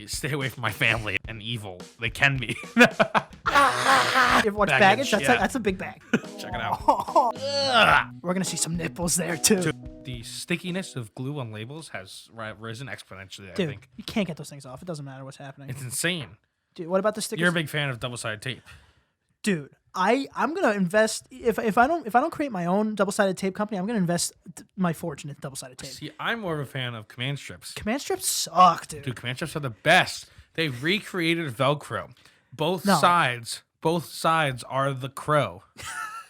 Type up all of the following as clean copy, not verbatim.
Please stay away from my family and evil. They can be. You ever watch Baggage? That's a big bag. Check it out. We're gonna see some nipples there too. The stickiness of glue on labels has risen exponentially, Dude, I think. you can't get those things off. It doesn't matter what's happening. It's insane. Dude, what about the stickers? You're a big fan of double-sided tape. Dude, I'm gonna invest if I don't create my own double-sided tape company, I'm gonna invest my fortune in double-sided tape. See, I'm more of a fan of command strips. Command strips suck, dude. Dude, command strips are the best. They recreated Velcro. Both sides are the crow.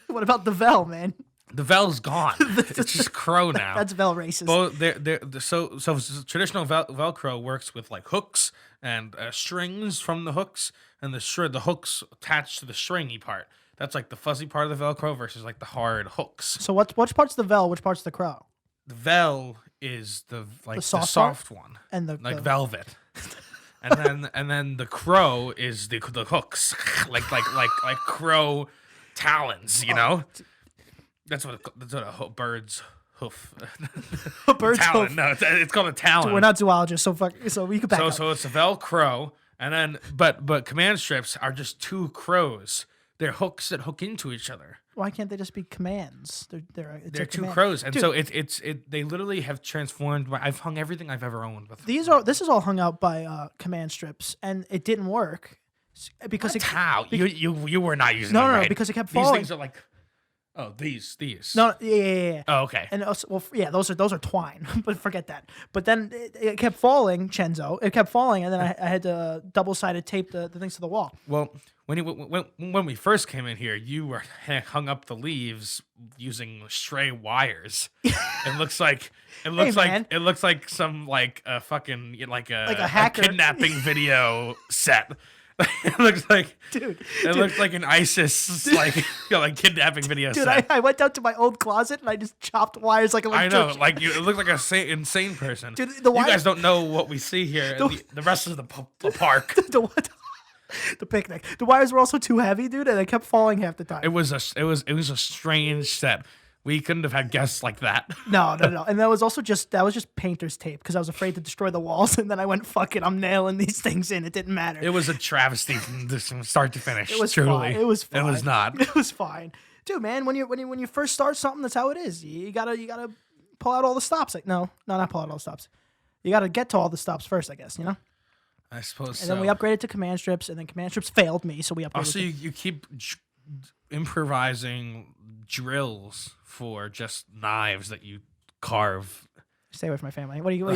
What about the Vel, man? The Vel's gone. It's just crow now. That's Vel racist. So traditional Velcro works with like hooks and strings from the hooks, and the hooks attached to the stringy part. That's like the fuzzy part of the Velcro versus like the hard hooks. So which part's the Vel? Which part's the crow? The Vel is the soft one, and the velvet. and then the crow is the hooks, like crow talons, you know. That's what a bird's hoof. A bird's talon. hoof. No, it's called a talon. Dude, we're not zoologists, so we can back up. So it's a Velcro, and then but command strips are just two crows. They're hooks that hook into each other. Why can't they just be commands? They're two crows, and dude, so they literally have transformed. I've hung everything I've ever owned with. This is all hung out by command strips, and it didn't work because you were not using. No, them right. because it kept falling. These things are like. Oh, these. No, yeah. Oh, okay. And also, those are twine, but forget that. But then it kept falling, Chenzo. It kept falling, and then I had to double-sided tape the things to the wall. Well, when we first came in here, you were hung up the leaves using stray wires. It looks like some like a fucking like a hacker. kidnapping video set. It looks like, dude. It looks like an ISIS like kidnapping video. Dude, set. I went down to my old closet and I just chopped wires like I know, like it looked like a insane person. Dude, you guys don't know what we see here. The rest of the park. The picnic. The wires were also too heavy, dude, and they kept falling half the time. It was a strange set. We couldn't have had guests like that. No. And that was just painter's tape because I was afraid to destroy the walls. And then I went, fuck it, I'm nailing these things in. It didn't matter. It was a travesty from start to finish. It was truly. Fine. It was fine. It was not. It was fine, dude. Man, when you first start something, that's how it is. You gotta pull out all the stops. Like not pull out all the stops. You gotta get to all the stops first, I guess. You know. I suppose. And then we upgraded to command strips, and then command strips failed me, so we upgraded. Also, you keep improvising drills for just knives that you carve. Stay away from my family. What are you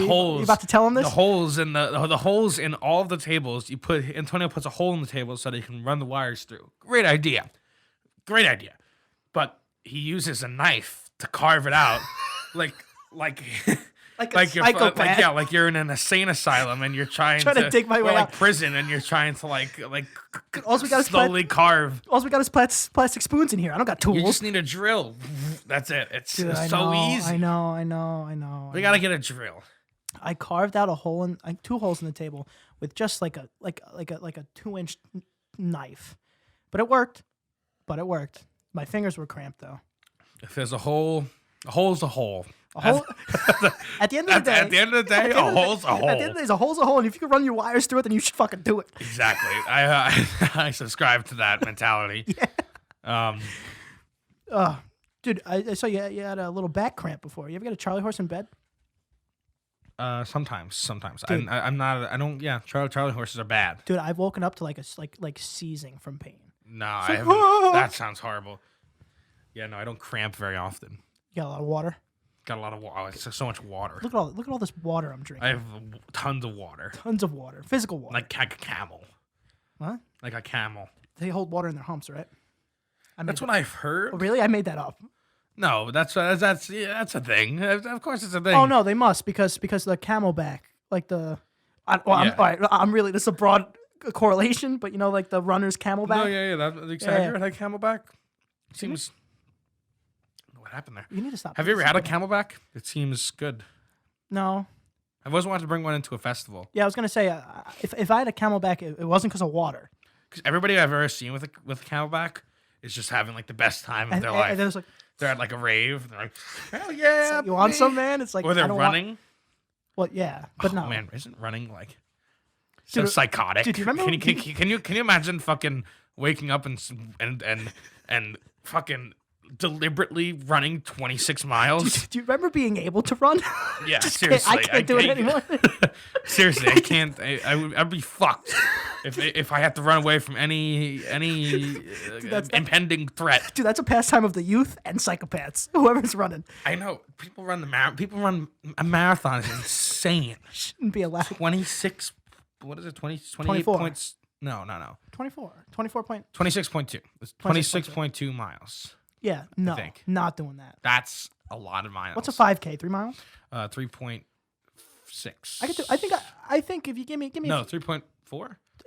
about to tell them this? The holes in the holes in all of the tables. Antonio puts a hole in the table so that he can run the wires through. Great idea. But he uses a knife to carve it out, like you're in an insane asylum and you're trying to dig my way out. Prison, and you're trying to like also we got slowly carve. Also, we got his plastic spoons in here. I don't got tools. You just need a drill. That's it. It's so easy. I know. We gotta get a drill. I carved out a hole two holes in the table with just like a 2-inch knife, but it worked. My fingers were cramped though. If there's a hole's a hole. At the end of the day, a hole's a hole. At the end of the day, a hole's a hole, and if you can run your wires through it, then you should fucking do it. Exactly. I subscribe to that mentality. Yeah. Dude, I saw you had a little back cramp before. You ever get a Charlie horse in bed? Sometimes. Dude. I'm not. I don't. Yeah. Charlie horses are bad. Dude, I've woken up to like seizing from pain. No, I haven't. That sounds horrible. Yeah. No, I don't cramp very often. You got a lot of water. Got a lot of water. Oh, it's so much water. Look at all this water I'm drinking. I have tons of water. Physical water. Like a camel. What? Like a camel. They hold water in their humps, right? That's what I've heard. Oh, really? I made that up. No, that's a thing. Of course, it's a thing. Oh no, they must because the camelback, like the. This is a broad correlation, but like the runner's camelback. No, yeah, that's accurate. Like camelback seems. What happened there? You need to stop. Have you ever had a camelback? It seems good. No. I've always wanted to bring one into a festival. Yeah, I was gonna say if I had a camelback, it wasn't because of water. Because everybody I've ever seen with a camelback is just having like the best time of their life. And they're at like a rave. And they're like, hell yeah! Like, you want some, man? It's like, or they're running. Well, yeah, but no. Man, isn't running like So Dude, psychotic. dude, do you remember? Can you imagine fucking waking up and fucking deliberately running 26 miles? Do you remember being able to run? Yeah, Just seriously. I can't do it anymore. Seriously, I can't. I'd be fucked if I had to run away from any impending threat. Dude, that's a pastime of the youth and psychopaths. Whoever's running I know people run People run a marathon is insane. shouldn't be allowed. 26. What is it? 28 24. points. No. 24 point. 26.2. It's 26.2 miles. Yeah, no, think. not doing that. That's a lot of miles. What's a 5K? 3 miles? 3.6. I could do. I think if you give me No, 3.4.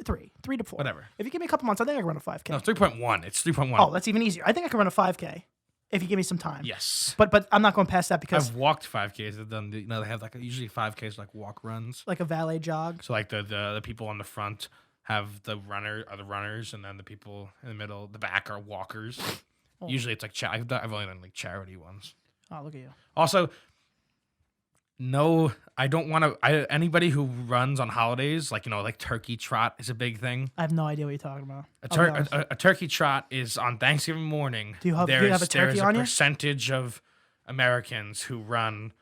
3 to 4. Whatever. If you give me a couple months, I think I can run a 5K. No, 3.1. It's 3.1. Oh, that's even easier. I think I can run a 5K if you give me some time. Yes. But I'm not going past that because I've walked 5Ks. I've done. They have like usually 5Ks like walk runs. like a valet jog. So like the people on the front have the runners, and then the people in the middle, the back are walkers. Oh. Usually it's like I've only done like charity ones. Oh, look at you. Also, no, I don't want to. Anybody who runs on holidays, like like turkey trot is a big thing. I have no idea what you're talking about. A turkey trot is on Thanksgiving morning. Do you have a turkey on you? There's a percentage of Americans who run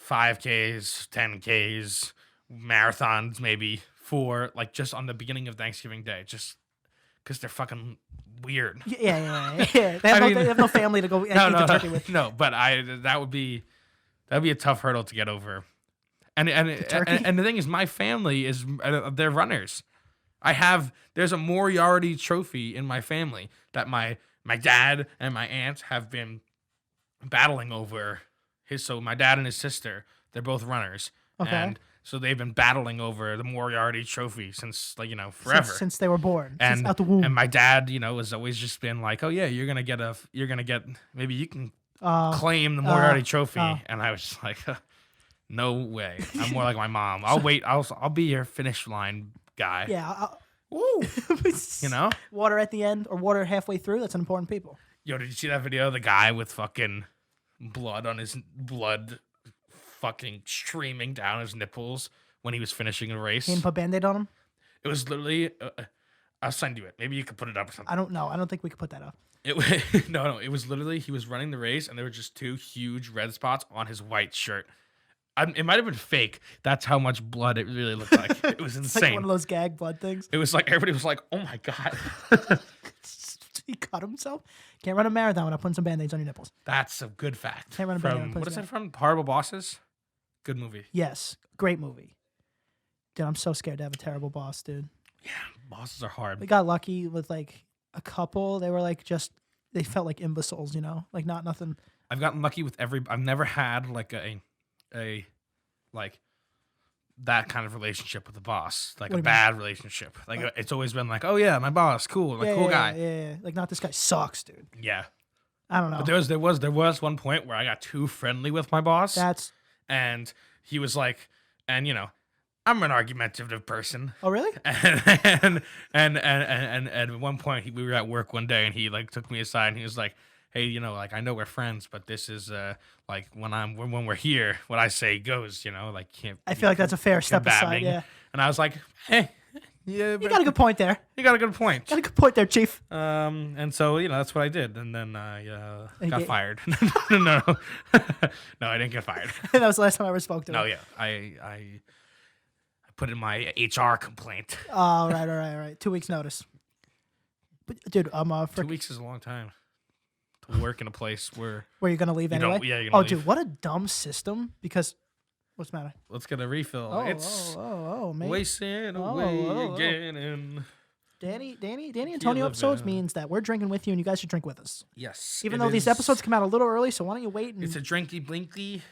5Ks, 10Ks, marathons, maybe for like just on the beginning of Thanksgiving Day, just because they're fucking weird. Yeah. They have no family to go eat the turkey with. No, but that'd be a tough hurdle to get over. And the thing is, my family is they're runners. There's a Moriarty trophy in my family that my dad and my aunt have been battling over. So my dad and his sister, they're both runners. Okay. And so they've been battling over the Moriarty trophy since forever. Since they were born. And since out the womb. and my dad, has always just been like, "Oh yeah, you're gonna get maybe you can claim the Moriarty trophy." And I was just like, "No way. I'm more like my mom. I'll wait. I'll be your finish line guy." Yeah. Woo. Water at the end or water halfway through. That's an important people. Yo, did you see that video? The guy with fucking blood fucking streaming down his nipples when he was finishing a race. He didn't put Band-Aid on him? It was literally I'll send you it. Maybe you could put it up or something. I don't know. I don't think we could put that up. No. It was literally he was running the race and there were just 2 huge red spots on his white shirt. It might have been fake. That's how much blood it really looked like. It was It's insane. like one of those gag blood things. It was like everybody was like, "Oh my god." He cut himself. Can't run a marathon without putting some Band-Aids on your nipples. That's a good fact. Can't run a Band-Aid From on what is pussy. it from? Horrible Bosses? Good movie. Yes. Great movie. Dude, I'm so scared to have a terrible boss, dude. Yeah, bosses are hard. We got lucky with like a couple. They were like they felt like imbeciles, like not nothing. I've gotten lucky with I've never had like a like that kind of relationship with the boss, like What a do you mean? bad relationship. Like it's always been like, "Oh yeah, my boss, cool, like cool guy." Yeah. Like not this guy sucks, dude. Yeah. I don't know. But there was one point where I got too friendly with my boss. And he was like, and I'm an argumentative person. Oh really? And at one point we were at work one day and he like took me aside and he was like, "Hey, like I know we're friends, but this is like when we're here, what I say goes, like can't." I feel like that's a fair step aside. combating." Yeah. And I was like, "Hey, yeah, You got a good point there. You got a good point." Got a good point there, Chief. And so that's what I did, and then I got get- fired. No, I didn't get fired. That was the last time I ever spoke to him. No, yeah, I put in my HR complaint. Oh, all right. 2 weeks notice. But dude, I'm 2 weeks is a long time to work in a place where you're gonna leave you don't- anyway. yeah, you're gonna leave. Dude, what a dumb system. Because what's the matter? Let's get a refill. It's man. wasting Oh, away oh. again. And Danny, Antonio episodes means that we're drinking with you, and you guys should drink with us. yes, Even it though these is- episodes come out a little early, so why don't you wait? And it's a drinky blinky.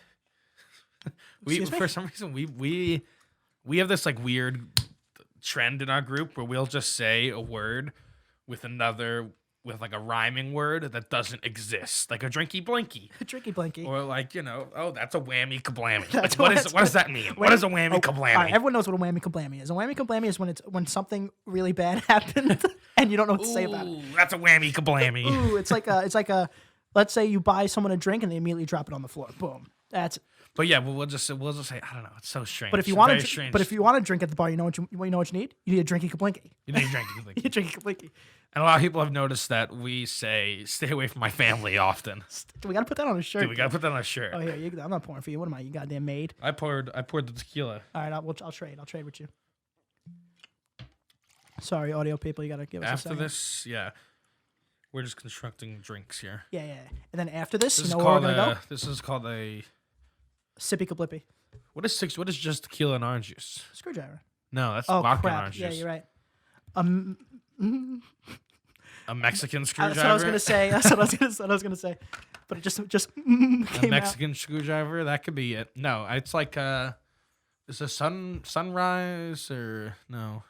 Excuse me? For some reason we have this like weird trend in our group where we'll just say a word with like a rhyming word that doesn't exist, like a drinky blinky, drinky blinky. or like oh that's a whammy kablammy. That's Like, what- what does that mean? What is a whammy kablammy? All right, everyone knows what a whammy kablammy is. A whammy kablammy is when something really bad happened and you don't know what to say about it. Ooh, that's a whammy kablammy. Ooh, it's like a. Let's say you buy someone a drink and they immediately drop it on the floor. Boom. That's But yeah, we'll just say I don't know. It's so strange. But if you It's want very to, strange. but if you want to drink at the bar, you know what you need? You need a drinky kablinky. you need to drink, You need a drinky kablinky. and a lot of people have noticed that we say stay away from my family often. We gotta put that on a shirt. Dude, we gotta put that on a shirt. Oh here, I'm not pouring for you. What am I? You goddamn maid. I poured the tequila. All right, I'll trade. I'll trade with you. Sorry, audio people, you gotta give us a After second. this, yeah, we're just constructing drinks here. Yeah. And then after this, This you is know where we're called gonna go? this is called a Sippy kablippy. what is just tequila and orange juice? Screwdriver. No, that's Oh vodka and crap! orange Yeah, juice. you're right. A Mexican That's screwdriver. what I was gonna say. That's what I was gonna say. But it just came A Mexican screwdriver. That could be it. No, it's like is a sunrise or no?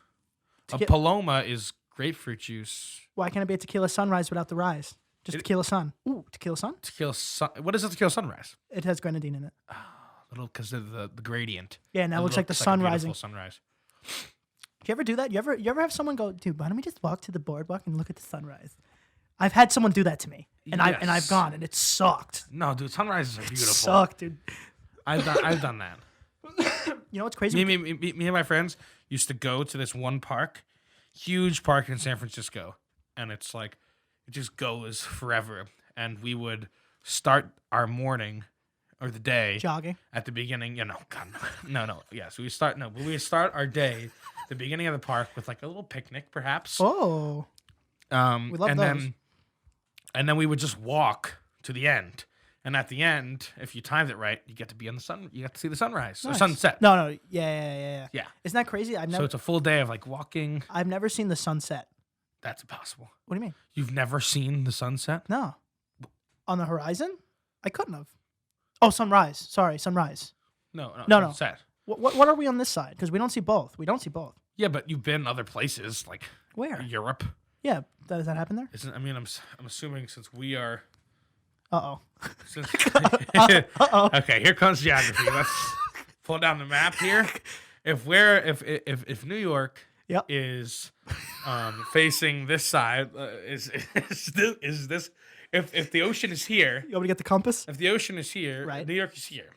A get- paloma is grapefruit juice. Why can't it be a tequila sunrise without the rise? Just tequila sun. Ooh, tequila sun. Tequila What is a tequila sunrise? It has grenadine in it. Little because of the gradient. Yeah, now it looks like the a sun beautiful rising. sunrise. Do you ever do that? You ever have someone go, dude, why don't we just walk to the boardwalk and look at the sunrise? I've had someone do that to me, and I've Yes. gone, and it sucked. No, dude, sunrises are beautiful. Sucked, dude. I've done that. You know what's crazy? Me and my friends used to go to this one park, huge park in San Francisco, and it's like it just goes forever. And we would start our morning or the day Jogging. at the beginning. You know, God, no. Yeah, so we start our day, the beginning of the park with like a little picnic, perhaps. Oh, we love and those. then we would just walk to the end. And at the end, if you timed it right, you get to be on the sun. You get to see the sunrise or Nice. sunset. No. Yeah. Yeah. Isn't that crazy? So it's a full day of like walking. I've never seen the sunset. That's impossible. What do you mean? You've never seen the sunset? No. On the horizon? I couldn't have. Oh, sunrise. Sorry, sunrise. No. Sunset. What are we on this side? Because we don't see both. Yeah, but you've been other places like Where? Europe. Yeah. Does that happen there? Isn't? I mean, I'm assuming since we are. Uh-oh. Since, Uh-oh. Okay, here comes geography. Let's pull down the map here. If New York Yep. is facing this side, is this if the ocean is here? You want me to get the compass? If the ocean is here, Right. New York is here.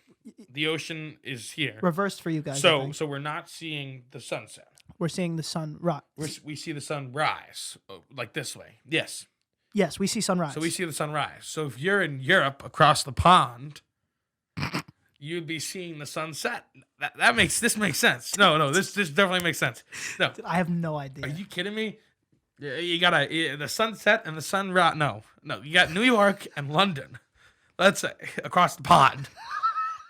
The ocean is here. Reversed for you guys. I So think. we're not seeing the sunset. We're seeing the sun rise. We see the sun rise like this way. Yes. Yes, we see sunrise. So we see the sunrise. So if you're in Europe across the pond, you'd be seeing the sunset. This makes sense. No, this definitely makes sense. No, I have no idea. are you kidding me? You got the sunset and the sunrise. No, you got New York and London. Let's say across the pond.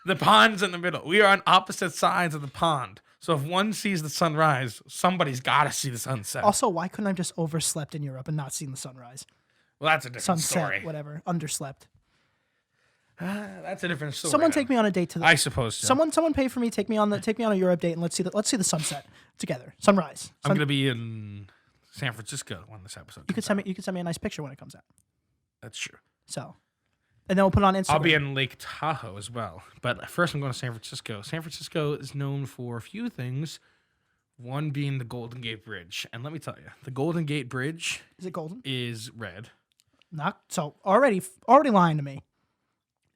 The pond's in the middle. We are on opposite sides of the pond. So if one sees the sunrise, somebody's got to see the sunset. Also, why couldn't I have just overslept in Europe and not seen the sunrise? Well, that's a different Sunset, story. whatever. Underslept. That's a different story. Someone take me on a date to the. I suppose so. Someone pay for me. Take me on a Europe date and let's see the sunset together. Sunrise. I'm gonna be in San Francisco when this episode. You could send me a nice picture when it comes out. That's true. So, and then we'll put it on Instagram. I'll be in Lake Tahoe as well. But first, I'm going to San Francisco. San Francisco is known for a few things. One being the Golden Gate Bridge, and let me tell you, the Golden Gate Bridge Is it golden? is red, Not so already lying to me.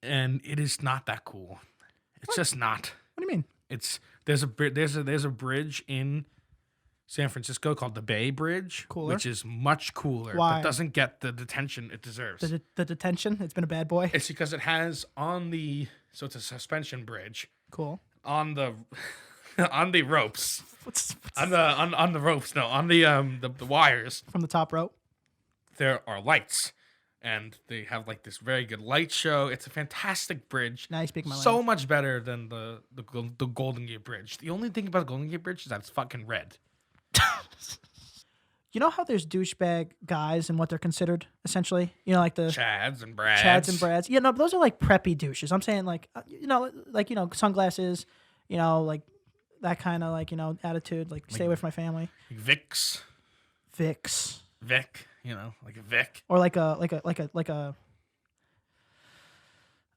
and it is not that cool. It's just not. What do you mean? There's a bridge in San Francisco called the Bay Bridge, Cooler? which is much cooler, Why? but doesn't get the attention it deserves. The detention. It's been a bad boy. It's because it has so it's a suspension bridge Cool. on the on the ropes What's on the ropes on the wires. from the top rope? There are lights, and they have like this very good light show. It's a fantastic bridge. Now you speak my So language. much better than the Golden Gate Bridge. The only thing about the Golden Gate Bridge is that it's fucking red. You know how there's douchebag guys and what they're considered essentially. You know, like the Chads and Brads. Chads and Brads. Yeah, no, but those are like preppy douches. I'm saying like sunglasses. Like that kind of attitude. Like stay away from my family. Vicks. Vicks. Vic. Like a Vic. Or like a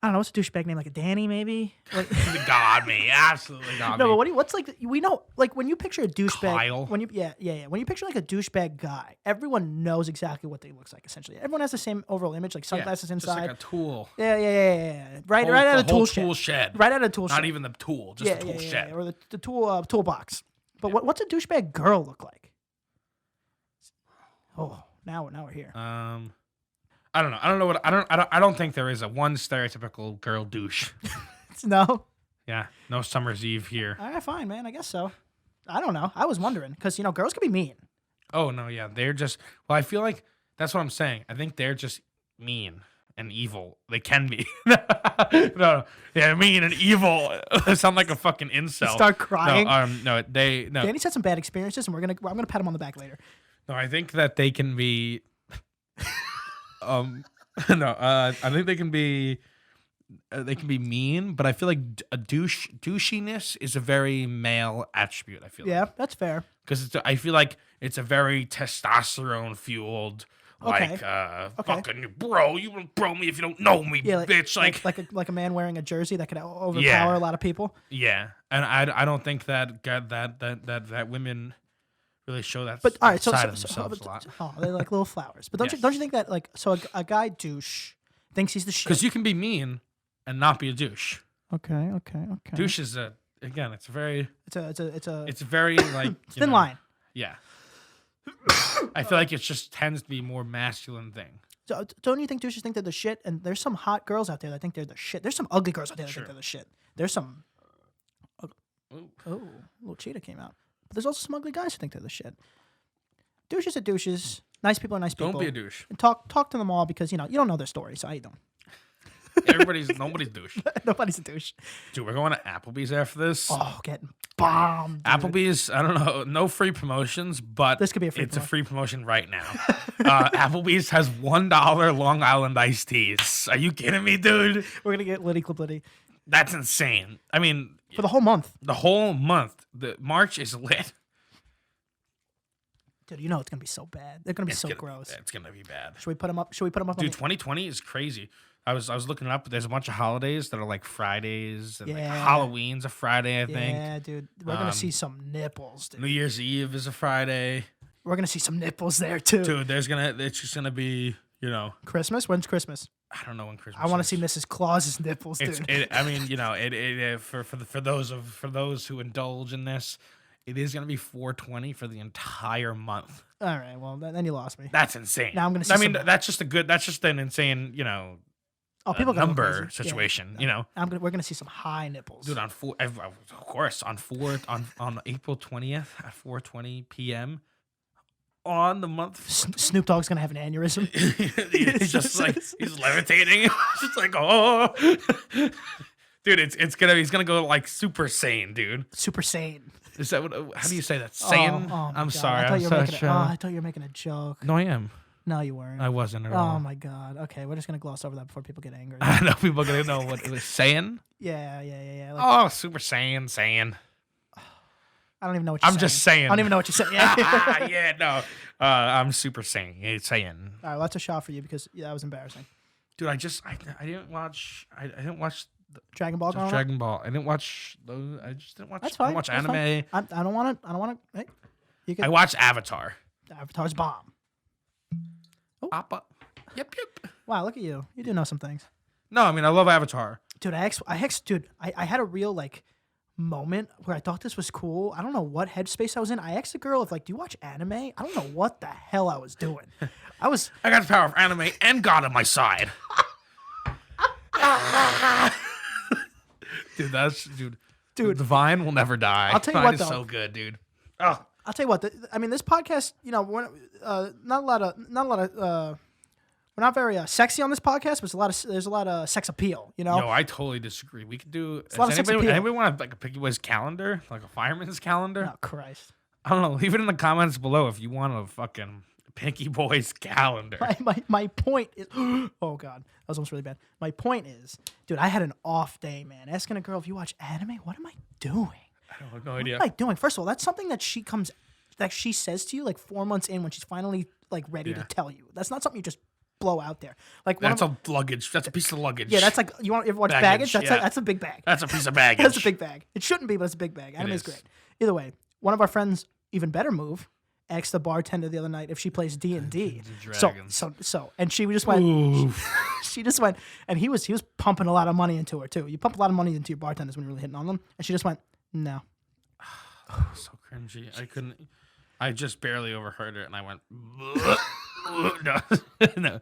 I don't know, what's a douchebag name? Like a Danny, maybe? Like, Got me. Absolutely got no, me. but what's like, we know, like when you picture a douchebag, Kyle. when you, when you picture like a douchebag guy, everyone knows exactly what they looks like, essentially. Everyone has the same overall image, like sunglasses Just inside. like a tool. Yeah. Right Whole- out the of the whole tool shed. shed. Right out of the tool shed. Not even the tool, just the tool shed. Or the toolbox. But what's a douchebag girl look like? Oh, now we're here. I don't know. I don't think there is a one stereotypical girl douche. No. Yeah, no summer's eve here. All right, fine, man. I guess so. I don't know. I was wondering because girls can be mean. Oh no, yeah, they're just. Well, I feel like that's what I'm saying. I think they're just mean and evil. They can be. No, yeah, mean and evil. They sound like a fucking incel. Start crying. No. Danny's had some bad experiences, and I'm gonna pat him on the back later. No, I think that they can be. I think they can be. They can be mean, but I feel like a douchiness is a very male attribute. I feel. Yeah, that's fair. Because I feel like it's a very testosterone fueled. Okay. Fucking bro, you will bro me if you don't know me, bitch. Like a man wearing a jersey that could overpower a lot of people. Yeah, and I don't think that women really show that. But all right, side of themselves a lot. Oh, they're like little flowers. But don't you think that a guy douche thinks he's the shit? Because you can be mean and not be a douche. Okay. Douche is it's very it's a very like thin line. Yeah. I feel like it just tends to be a more masculine thing. So don't you think douches think they're the shit? And there's some hot girls out there that think they're the shit. There's some ugly girls out there that think they're the shit. There's some. Oh, little cheetah came out. But there's also some ugly guys who think they're the shit. Douches are douches. Nice people are nice people. Don't be a douche. And talk to them all because you don't know their story. So how you doing? Nobody's douche. Nobody's a douche. Dude, we're going to Applebee's after this. Oh, getting bombed. Dude. Applebee's, I don't know, no free promotions, but this could be a a free promotion right now. Applebee's has $1 Long Island iced teas. Are you kidding me, dude? We're gonna get Liddy Clip Liddy. That's insane. I mean, for the whole month. The whole month. The March is lit. Dude, it's gonna be so bad. They're gonna be so gross. It's gonna be bad. Should we put them up? Dude, 2020 is crazy. I was looking it up. There's a bunch of holidays that are like Fridays, and like Halloween's a Friday, I think. Yeah, dude. We're gonna see some nipples, dude. New Year's Eve is a Friday. We're gonna see some nipples there too. Dude, it's just gonna be, Christmas? When's Christmas? I don't know when Christmas. I want to see Mrs. Claus's nipples, dude. For those who indulge in this, it is gonna be 420 for the entire month. All right, well then you lost me. That's insane. Now I'm gonna see. That's just an insane, people number situation. Yeah. We're gonna see some high nipples, dude. On April 20th at 4:20 p.m. on the month. Snoop Dogg's gonna have an aneurysm. He's just like he's levitating. It's just like dude. He's gonna go like super sane, dude. Super sane. Is that how do you say that? Sane? I'm sorry. I thought you were making a joke. No, I am. No, you weren't. I wasn't at all. Oh my god. Okay, we're just gonna gloss over that before people get angry. I know people are gonna know what it was saying. Yeah. Like, super sane. I don't even know what you're saying. I'm just saying. I don't even know what you're saying. Yeah. Yeah, no. I'm super sane. It's saying. All right, well, that's a shot for you because that was embarrassing. Dude, I didn't watch Dragon Ball. Dragon Ball. I didn't watch those. I just didn't watch. That's fine. I don't watch anime. I don't want to. Hey, you can. I watched Avatar. Avatar's bomb. Oh. Appa. Yep. Wow, look at you. You do know some things. No, I mean I love Avatar. Dude, I had a real moment where I thought this was cool. I don't know what headspace I was in. I asked a girl if do you watch anime? I don't know what the hell I was doing. I got the power of anime and God on my side. Dude, the Vine will never die. I'll tell you what, is though. So good, dude. Oh. I'll tell you what. This podcast, we're not very sexy on this podcast, but there's a lot of sex appeal. No, I totally disagree. We could do. Anybody want a Picky Boys calendar, like a fireman's calendar? Oh Christ! I don't know. Leave it in the comments below if you want a fucking Pinky Boys calendar. My point is, oh god, that was almost really bad. My point is, dude, I had an off day, man. Asking a girl if you watch anime, what am I doing? I have no idea. What am I doing? First of all, that's something that she says to you 4 months in when she's finally ready to tell you. That's not something you just blow out there. Like one That's of, a luggage. That's a piece of luggage. yeah, that's like you want ever watch baggage? That's a big bag. That's a piece of baggage. That's a big bag. It shouldn't be, but it's a big bag. Anime is great. Either way, one of our friends, even better move, asked the bartender the other night if she plays D&D. So, and she just went. She just went, and he was pumping a lot of money into her too. You pump a lot of money into your bartenders when you're really hitting on them, and she just went, no. So cringy. I couldn't. I just barely overheard it, and I went, no.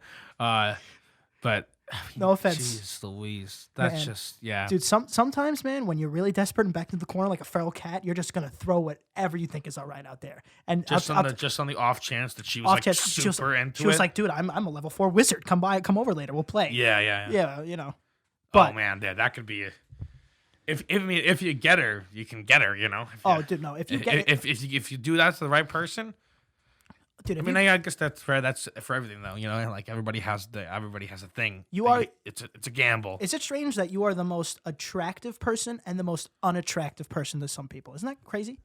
But No offense. Jeez Louise. That's Man. just, yeah. Dude, sometimes, man, when you're really desperate and backed into the corner like a feral cat, you're just gonna throw whatever you think is all right out there. And Just on the off chance that she was like super into it. She was like, dude, I'm a level 4 wizard. Come over later. We'll play. Yeah. Yeah, you know. But, oh man, yeah, that could be. If you get her, you can get her. You know. Dude, no. If you get if you do that to the right person. Dude, I guess that's for everything though. You know, like everybody has a thing. It's a gamble. Is it strange that you are the most attractive person and the most unattractive person to some people? Isn't that crazy?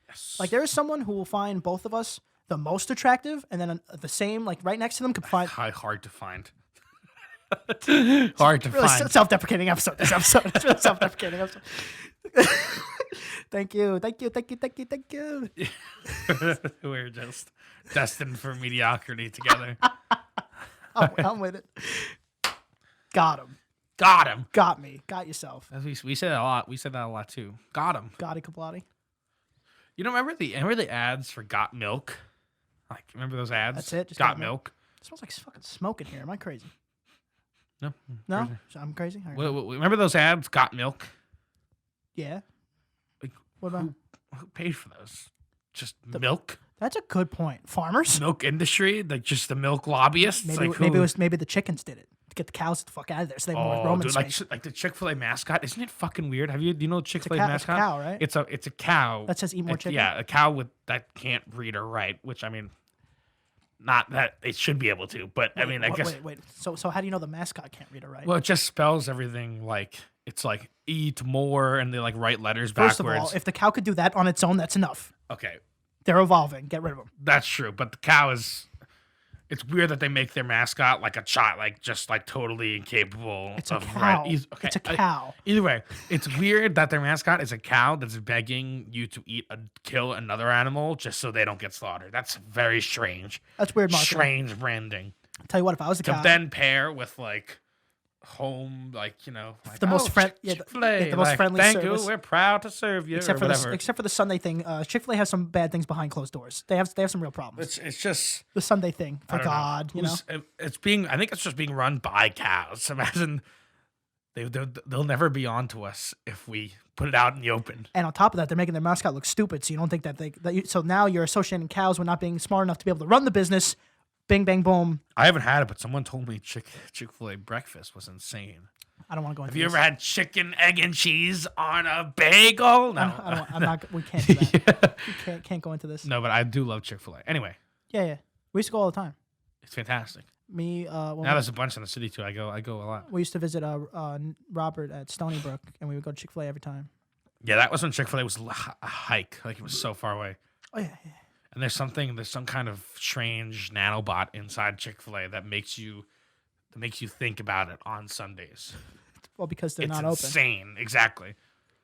Yes. Like there is someone who will find both of us the most attractive, and then the same, like right next to them, could find hard to find. Hard to really find. Self-deprecating episode. This episode. It's really self-deprecating episode. Thank you. We're just destined for mediocrity together. I'm with it. Got him. Got me. Got yourself. We said that a lot. We said that a lot too. Got him. Gotti Kaplati. You know, remember the ads for Got Milk? Like, remember those ads? That's it. Just Got Milk. It smells like fucking smoke in here. Am I crazy? No. No, so I'm crazy. All right. Remember those ads? Got Milk. Yeah. Like, What about? Who paid for those? Just milk. That's a good point. Farmers. Milk industry, like just the milk lobbyists. Maybe the chickens did it to get the cows the fuck out of there, so they have more Roman space. like the Chick-fil-A mascot. Isn't it fucking weird? Do you know Chick-fil-A mascot? It's a cow, right? It's a cow That says eat more chicken. Yeah, a cow that can't read or write. Which I mean, not that it should be able to, but I mean, I guess. Wait. So how do you know the mascot can't read or write? Well, it just spells everything like it's like eat more, and they like write letters backwards. First of all, if the cow could do that on its own, that's enough. Okay, they're evolving. Get rid of them. that's true. But the cow is. It's weird that they make their mascot like a child, like just like totally incapable It's a of cow. Okay. It's a cow. Either way, it's weird that their mascot is a cow that's begging you to kill another animal just so they don't get slaughtered. That's very strange. That's weird marketing. Strange branding. Tell you what, if I was a To cow, then pair with like home, like like, the most Chick-fil-A, the most like, friendly thank service. you, we're proud to serve you. except or for whatever. except for the Sunday thing, Chick-fil-A has some bad things behind closed doors. They have some real problems. It's just The Sunday thing, I for don't know. God, you know. I think it's just being run by cows. Imagine they'll never be on to us if we put it out in the open. And on top of that, they're making their mascot look stupid, so you don't think so now you're associating cows with not being smart enough to be able to run the business. Bing, bang, boom. I haven't had it, but someone told me Chick-fil-A breakfast was insane. I don't want to go into Have you this. ever had chicken, egg, and cheese on a bagel? No. I'm not. We can't do that. We can't go into this. No, but I do love Chick-fil-A. Anyway, Yeah. We used to go all the time. it's fantastic. Me, Now there's a bunch in the city too. I go a lot. we used to visit Robert at Stony Brook, and we would go to Chick-fil-A every time. Yeah, that was when Chick-fil-A was a hike. Like it was so far away. Oh yeah. And there's some kind of strange nanobot inside Chick-fil-A that makes you think about it on Sundays. Well, because they're It's not open. insane. Exactly.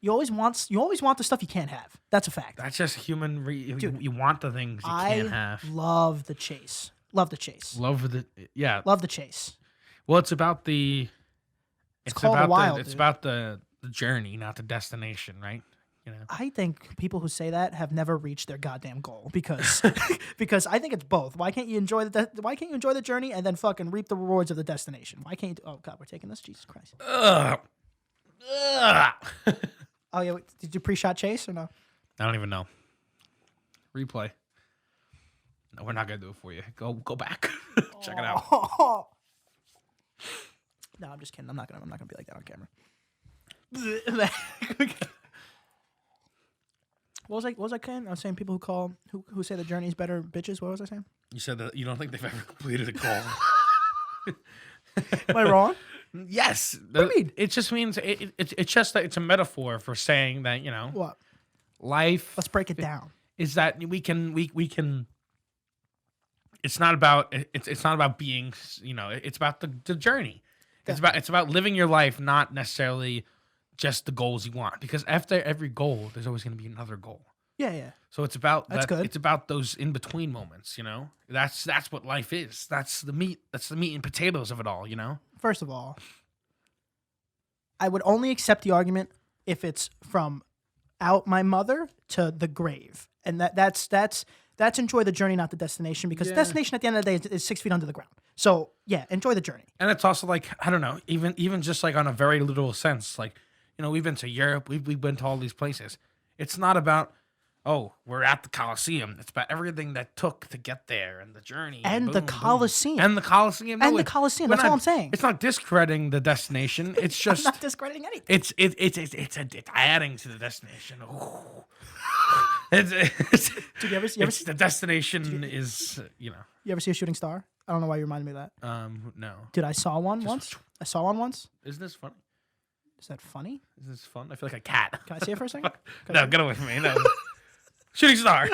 You always want the stuff you can't have. That's a fact. That's just human. Dude, you want the things you can't have. Love the chase. Love the chase. Love Love the chase. Well, it's about the. It's called about a while, It's dude. about the journey, not the destination, right? You know. I think people who say that have never reached their goddamn goal because I think it's both. Why can't you enjoy the journey and then fucking reap the rewards of the destination? Why can't you? Oh God, we're taking this. Jesus Christ. Ugh. Oh yeah, did you pre-shot chase or no? I don't even know. Replay. No, we're not gonna do it for you. Go back. Check it out. No, I'm just kidding. I'm not gonna be like that on camera. What was I saying? I was saying people who say the journey's better bitches. What was I saying? You said that you don't think they've ever completed a goal. Am I wrong? Yes. What do you mean? It just means it's just that it's a metaphor for saying that What? life Let's break it down. is that we can it's not about it's not about being, you know, it's about the journey. It's about living your life, not necessarily just the goals you want. Because after every goal, there's always going to be another goal. Yeah, yeah. So it's about That's that. good. It's about those in between moments. You know, that's what life is. That's the meat. That's the meat and potatoes of it all. You know. First of all, I would only accept the argument if it's from out my mother to the grave, and that's enjoy the journey, not the destination. Because the destination at the end of the day is 6 feet under the ground. So yeah, enjoy the journey. And it's also like, I don't know, even just like on a very literal sense, like, you know, we've been to Europe, we've been to all these places. It's not about, oh, we're at the Colosseum. It's about everything that took to get there and the journey. And boom, the boom. Colosseum. And the Colosseum. And the Colosseum. That's all I'm saying. It's not discrediting the destination. It's I'm just not discrediting anything. it's adding to the destination. Ooh. It's Did you ever see? the destination is, you know. You ever see a shooting star? I don't know why you reminded me of that. No. Dude, I saw one once. I saw one once. Isn't this funny? Is that funny? Is this fun? I feel like a cat. Can I see it for a second? No, get away from me. No. Shooting star.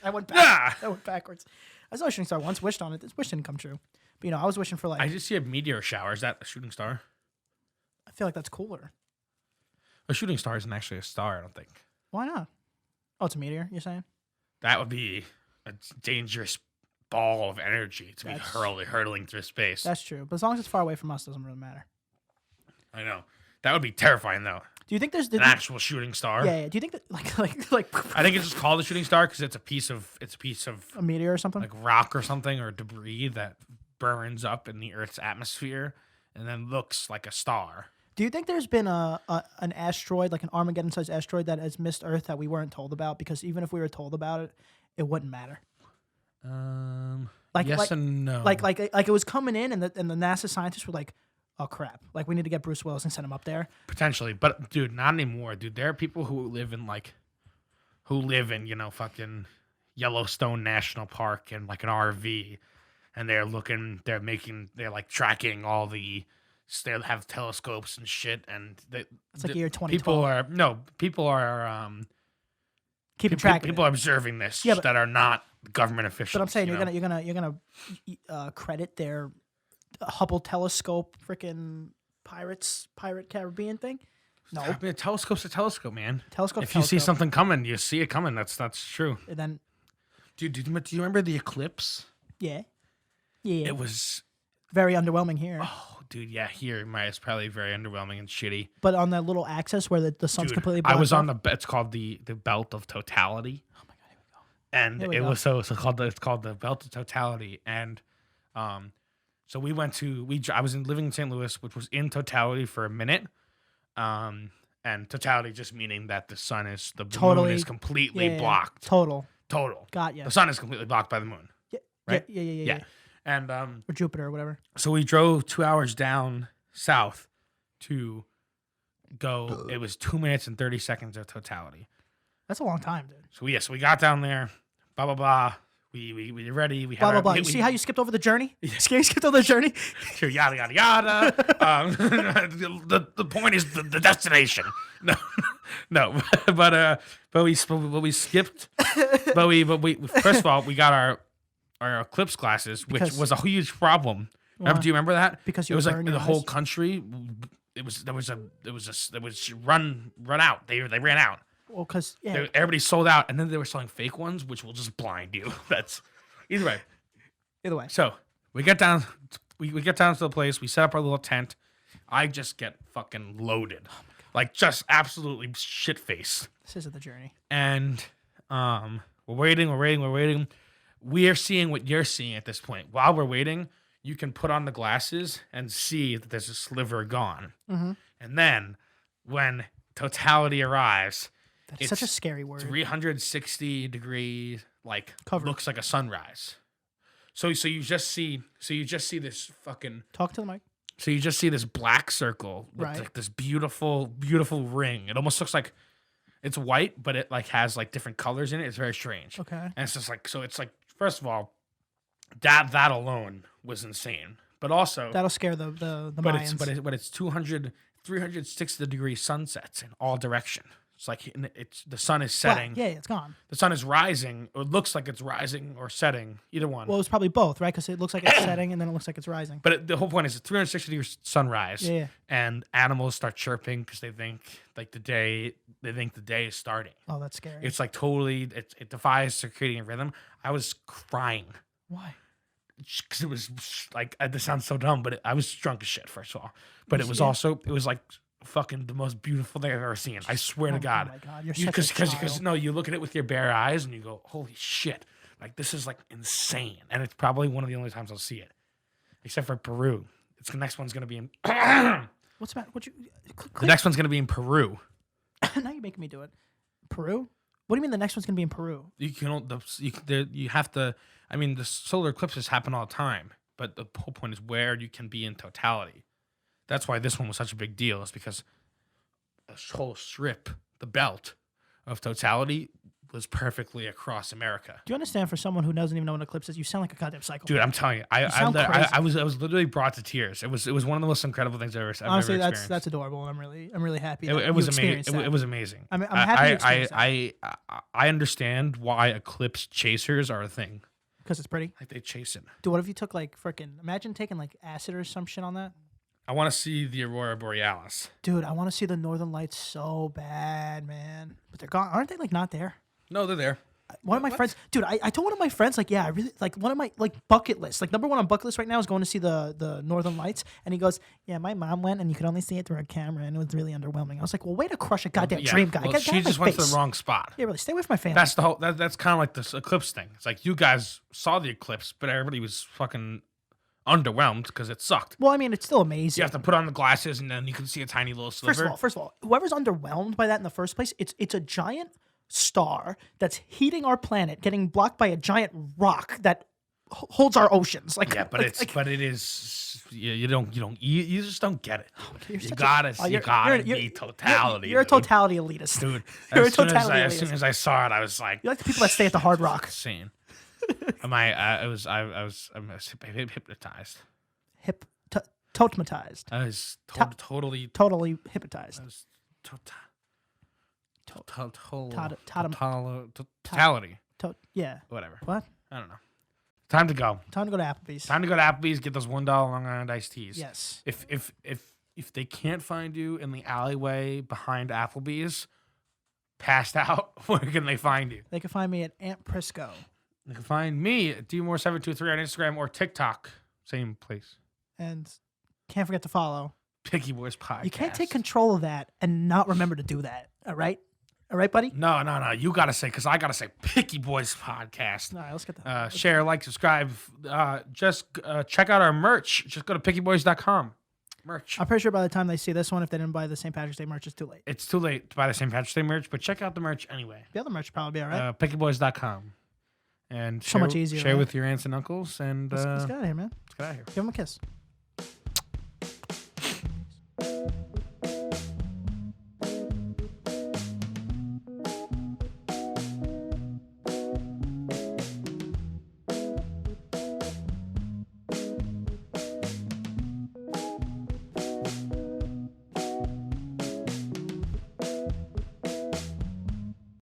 I went back. Ah! I went backwards. I saw a shooting star once. Wished on it. This wish didn't come true. But you know, I was wishing for like. I just see a meteor shower. Is that a shooting star? I feel like that's cooler. A shooting star isn't actually a star, I don't think. Why not? Oh, it's a meteor. You're saying? That would be a dangerous ball of energy to be That's- hurtling through space. That's true. But as long as it's far away from us, it doesn't really matter. I know. That would be terrifying, though. Do you think there's An actual shooting star. Yeah, yeah. Do you think that like I think it's just called a shooting star because it's a piece of a meteor or something? like rock or something or debris that burns up in the Earth's atmosphere and then looks like a star. Do you think there's been an asteroid, like an Armageddon-sized asteroid, that has missed Earth that we weren't told about? Because even if we were told about it, it wouldn't matter. Yes and no. Like it was coming in, and the NASA scientists were like, "Oh crap! Like we need to get Bruce Willis and send him up there." Potentially, but dude, not anymore, dude. There are people who live in you know, fucking Yellowstone National Park in like an RV, and they're like tracking all the. They have telescopes and shit, and It's like year 2012. People are Keeping track. People are observing this Yeah, but- that are not government officials. But I'm saying you you're know? gonna credit their Hubble telescope, freaking Pirate Caribbean thing. No, I mean, a telescope's a telescope, man. telescope. If you see something coming, you see it coming. That's true. and then Dude, do you remember the eclipse? yeah, It was, very underwhelming here. oh, dude, yeah. Here, it's probably very underwhelming and shitty. But on that little axis where the sun's Dude, completely I blocked was on off- it's called the belt of totality. Oh my god, here we go. And Here we it go. was it's called the belt of totality. And so we went to I was living in St. Louis, which was in totality for a minute. And totality just meaning that the moon Totally- is completely Yeah, blocked. Total. Got ya. The sun is completely blocked by the moon. Yeah, Right? Yeah. And Or Jupiter or whatever. so we drove 2 hours down south to go. It was 2 minutes and 30 seconds of totality. That's a long time, dude. So we got down there. Blah blah blah. We were ready. We had Blah blah our, blah. we- You we- see how you skipped over the journey? See how you skipped over the journey? yada yada yada. The point is the destination. No, but we skipped. But we first of all we got our eclipse glasses, which Because- was a huge problem. Why? Do you remember that? Because it you was like burn the your whole eyes? country. It was run out. They ran out. Well, because yeah, Everybody sold out, and then they were selling fake ones, which will just blind you. That's either way. either way. So we get down. We get down to the place. We set up our little tent. I just get fucking loaded, like just absolutely shit face. This isn't the journey. And we're waiting. We are seeing what you're seeing at this point. While we're waiting, you can put on the glasses and see that there's a sliver gone. Mm-hmm. And then when totality arrives, That's it's such a scary word. 360 degrees, like Covered. looks like a sunrise. So you just see this fucking. Talk to the mic. So you just see this black circle with Right. like this beautiful ring. It almost looks like it's white, but it like has like different colors in it. It's very strange. Okay. And it's just like, so it's like, first of all, that alone was insane. But also, That'll scare the Mayans. but it's 360 degree sunsets in all direction. It's like it's the sun is Black. setting. Yeah, it's gone. The sun is rising, or it looks like it's rising or setting. Either one. Well, it was probably both, right? Because it looks like it's setting and then it looks like it's rising. But the whole point is it's 360-degree sunrise, Yeah. and animals start chirping because they think like the day is starting. Oh, that's scary. It's like totally it defies circadian rhythm. I was crying Why? because it was like this sounds so dumb, but I was drunk as shit first of all. But it was Yeah. also it was like fucking the most beautiful thing I've ever seen. I swear to God. Oh my God, you're such a Because child. no, you look at it with your bare eyes and you go, holy shit, like this is like insane, and it's probably one of the only times I'll see it, except for Peru. It's the next one's gonna be in. What's about what you? The next one's gonna be in Peru. Now you're making me do it. Peru? What do you mean the next one's gonna be in Peru? You have to. I mean, the solar eclipses happen all the time, but the whole point is where you can be in totality. That's why this one was such a big deal. Is because the whole strip, the belt of totality, was perfectly across America. Do you understand? For someone who doesn't even know what an eclipse is, you sound like a goddamn psychopath. Dude, I'm telling you, sound crazy. I was literally brought to tears. It was one of the most incredible things I've ever Honestly, experienced. that's adorable, and I'm really happy. That It was you amazing. experienced that. It was amazing. I'm happy you experienced I understand why eclipse chasers are a thing. because it's pretty. Like they chase it. Dude, what if you took like freaking? Imagine taking like acid or some shit on that. I want to see the aurora borealis. Dude, I want to see the northern lights so bad, man. But they're gone. Aren't they like not there? No, they're there. One of my friends, dude, I told one of my friends, like, yeah, I really like one of my like bucket lists. Like number one on bucket list right now is going to see the northern lights. And he goes, yeah, my mom went and you could only see it through a camera and it was really underwhelming. I was like, well, way to crush a goddamn dream, guy. Well, Get she out of just my went to face. the wrong spot. Yeah, really, stay away from my family. That's the whole. That's kind of like this eclipse thing. It's like you guys saw the eclipse, but everybody was fucking underwhelmed because it sucked. Well, I mean, it's still amazing. You have to put on the glasses and then you can see a tiny little sliver. First of all, whoever's underwhelmed by that in the first place, it's a giant star that's heating our planet, getting blocked by a giant rock that holds our oceans. Like Yeah, but like, it is. You just don't get it. you're You such a- gotta oh, you're- be totality. You're a dude. totality elitist. Dude. You're a As soon totality as elitist. I saw it, I was like, You're like the people that stay at the Hard Rock. insane. I was hypnotized. Totematized. I was totally. Totally hypnotized. I was totality. Yeah. Whatever. What? I don't know. Time to go. Time to go to Applebee's. Time to go to Applebee's. Get those $1 Long Island iced teas. Yes. If they can't find you in the alleyway behind Applebee's, passed out, where can they find you? They can find me at Aunt Prisco. They can find me at DMore723 on Instagram or TikTok. Same place. And can't forget to follow. Picky Boys Podcast. You can't take control of that and not remember to do that. All right? All right, buddy? No. You got to say, because I got to say Picky Boys Podcast. All right, let's get that. Share, like, subscribe. Just check out our merch. Just go to pickyboys.com. Merch. I'm pretty sure by the time they see this one, if they didn't buy the St. Patrick's Day merch, it's too late. It's too late to buy the St. Patrick's Day merch, but check out the merch anyway. The other merch will probably be all right. Pickyboys.com. And So much easier, Share right? with your aunts and uncles. And Let's get out of here, man. let's get out of here. Give them a kiss.